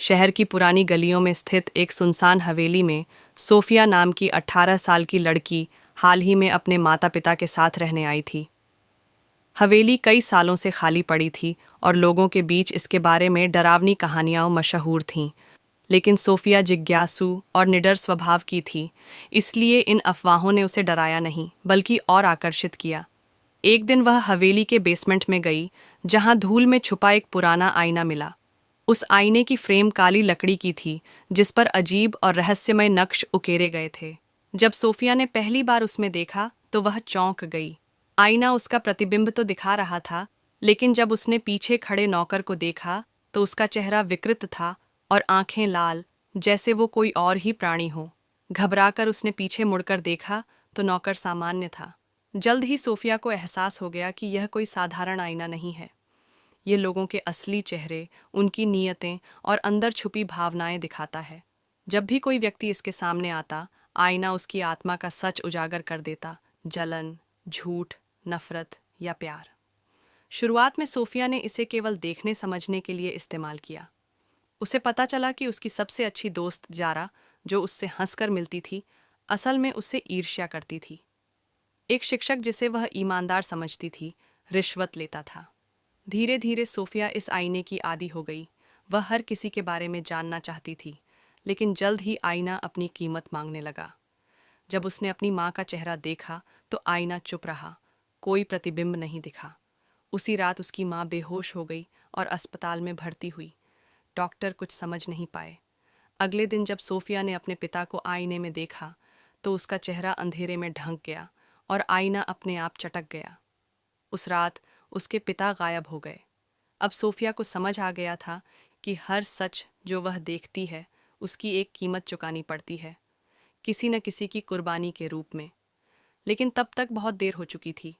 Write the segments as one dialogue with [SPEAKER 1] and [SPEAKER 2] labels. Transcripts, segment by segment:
[SPEAKER 1] शहर की पुरानी गलियों में स्थित एक सुनसान हवेली में सोफिया नाम की 18 साल की लड़की हाल ही में अपने माता पिता के साथ रहने आई थी। हवेली कई सालों से खाली पड़ी थी और लोगों के बीच इसके बारे में डरावनी कहानियां मशहूर थीं। लेकिन सोफिया जिज्ञासु और निडर स्वभाव की थी, इसलिए इन अफवाहों ने उसे डराया नहीं बल्कि और आकर्षित किया। एक दिन वह हवेली के बेसमेंट में गई, जहां धूल में छुपा एक पुराना आईना मिला। उस आईने की फ्रेम काली लकड़ी की थी, जिस पर अजीब और रहस्यमय नक्श उकेरे गए थे। जब सोफिया ने पहली बार उसमें देखा तो वह चौंक गई। आईना उसका प्रतिबिंब तो दिखा रहा था, लेकिन जब उसने पीछे खड़े नौकर को देखा तो उसका चेहरा विकृत था और आंखें लाल, जैसे वो कोई और ही प्राणी हो। घबराकर उसने पीछे मुड़कर देखा तो नौकर सामान्य था। जल्द ही सोफिया को एहसास हो गया कि यह कोई साधारण आईना नहीं है। ये लोगों के असली चेहरे, उनकी नीयतें और अंदर छुपी भावनाएं दिखाता है। जब भी कोई व्यक्ति इसके सामने आता, आईना उसकी आत्मा का सच उजागर कर देता। जलन, झूठ, नफरत या प्यार। शुरुआत में सोफिया ने इसे केवल देखने समझने के लिए इस्तेमाल किया। उसे पता चला कि उसकी सबसे अच्छी दोस्त जारा, जो उससे हंसकर मिलती थी, असल में उससे ईर्ष्या करती थी। एक शिक्षक जिसे वह ईमानदार समझती थी, रिश्वत लेता था। धीरे धीरे सोफिया इस आईने की आदी हो गई। वह हर किसी के बारे में जानना चाहती थी, लेकिन जल्द ही आईना अपनी कीमत मांगने लगा। जब उसने अपनी माँ का चेहरा देखा तो आईना चुप रहा, कोई प्रतिबिंब नहीं दिखा। उसी रात उसकी माँ बेहोश हो गई और अस्पताल में भर्ती हुई। डॉक्टर कुछ समझ नहीं पाए। अगले दिन जब सोफिया ने अपने पिता को आईने में देखा तो उसका चेहरा अंधेरे में ढंक गया और आईना अपने आप चटक गया। उस रात उसके पिता गायब हो गए। अब सोफिया को समझ आ गया था कि हर सच जो वह देखती है, उसकी एक कीमत चुकानी पड़ती है, किसी न किसी की कुर्बानी के रूप में। लेकिन तब तक बहुत देर हो चुकी थी।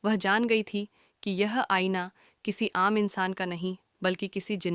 [SPEAKER 1] वह जान गई थी कि यह आईना किसी आम इंसान का नहीं, बल्कि किसी जिन